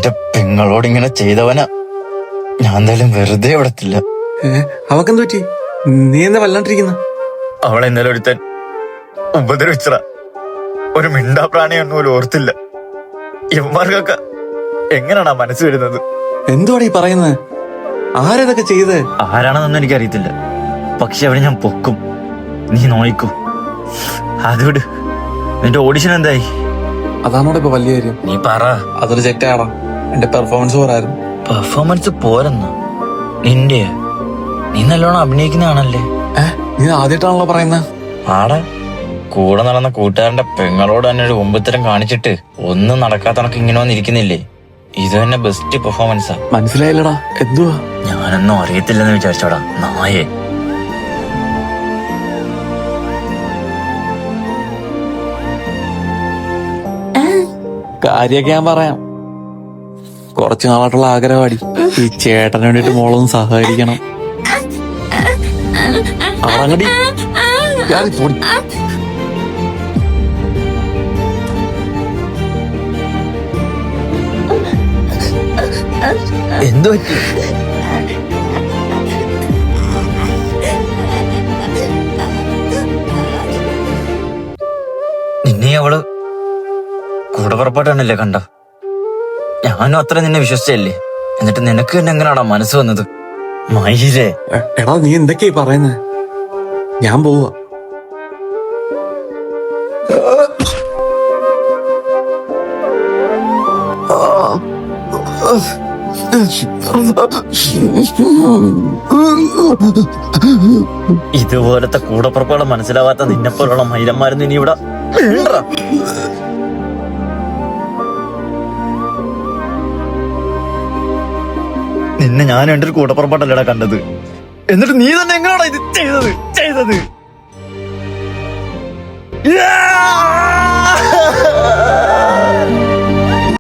എന്റെ പെങ്ങളോട് ഇങ്ങനെ ചെയ്തവനാ ഞാൻ എന്തായാലും വെറുതെ വിടത്തില്ല. അവക്കെന്ത് പറ്റി? നീ എന്താ വല്ലാണ്ടിരിക്കുന്ന? അവളെ ഇന്നലെ ഒരുത്തൻ ഉപദ്രവിച്ചറ. ഒരു മിണ്ടാ പ്രാണിയൊന്നും പോലും ഓർത്തില്ല. ഇവന്മാർക്കൊക്കെ എങ്ങനെയാണാ മനസ്സ് വരുന്നത്? എന്തുവാണ് ഈ പറയുന്നത്? ആരതൊക്കെ ചെയ്ത്? ആരാണെന്നൊന്നും എനിക്കറിയത്തില്ല. പക്ഷെ അവനെ ഞാൻ പൊക്കും. നീ നോയിക്കോ. അതോട് നിന്റെ ഓഡിഷൻ എന്തായി? അതാണോടെ ഇപ്പൊ വലിയ കാര്യം. നീ പറ. അതൊരു ചെറ്റാടാ. എന്റെ പെർഫോമൻസ് പോരായിരുന്നു. പെർഫോമൻസ് പോരെന്ന നിന്റെ? നീ നല്ലോണം അഭിനയിക്കുന്നതാണല്ലേ. നീ ആദ്യമായിട്ടാണല്ലോ പറയുന്നത്. ആടാ, കൂടെ നടന്ന കൂട്ടുകാരന്റെ പെങ്ങളോട് തന്നെ ഒരു കുമ്പത്തരം കാണിച്ചിട്ട് ഒന്നും നടക്കാത്ത കണക്ക് ഇങ്ങനെ വന്നിരിക്കുന്നില്ലേ? ഇത് തന്നെ ബെസ്റ്റ് പെർഫോമൻസാ. മനസ്സിലായില്ലടാ. എന്തുവാ? ഞാനൊന്നും അറിയത്തില്ലെന്ന് വിചാരിച്ചോടാ നായേ. കാര്യൊക്കെ ഞാൻ പറയാം. കുറച്ചു നാളായിട്ടുള്ള ആഗ്രഹമാടി ഈ ചേട്ടന് വേണ്ടിട്ട് മോളൊന്ന് സഹകരിക്കണം. ആടങ്ങടി എന്തു പറ്റി? നിന്നെ അവള് കൂടെ പുറപ്പെട്ടാണല്ലേ കണ്ട? ഞാനും അത്ര നിന്നെ വിശ്വസിച്ചല്ലേ. എന്നിട്ട് നിനക്ക് തന്നെ എങ്ങനെയാടാ മനസ്സ് വന്നത്? മയിലേ, എടാ നീ എന്തൊക്കെയാ പറയുന്നത്? ഞാൻ പോവാ. ഇതുപോലത്തെ കൂടപ്പുറപ്പുകളെ മനസ്സിലാവാത്ത നിന്നെപ്പോലുള്ള മൈലന്മാരൊന്നും ഇനി ഇവിടെ വേണ്ട. നിന്നെ ഞാൻ എൻ്റെ ഒരു കൂടപ്പുറപ്പാട്ടല്ലടാ കണ്ടത്. എന്നിട്ട് നീ തന്നെ എങ്ങനെയാടാ ഇത് ചെയ്തത്?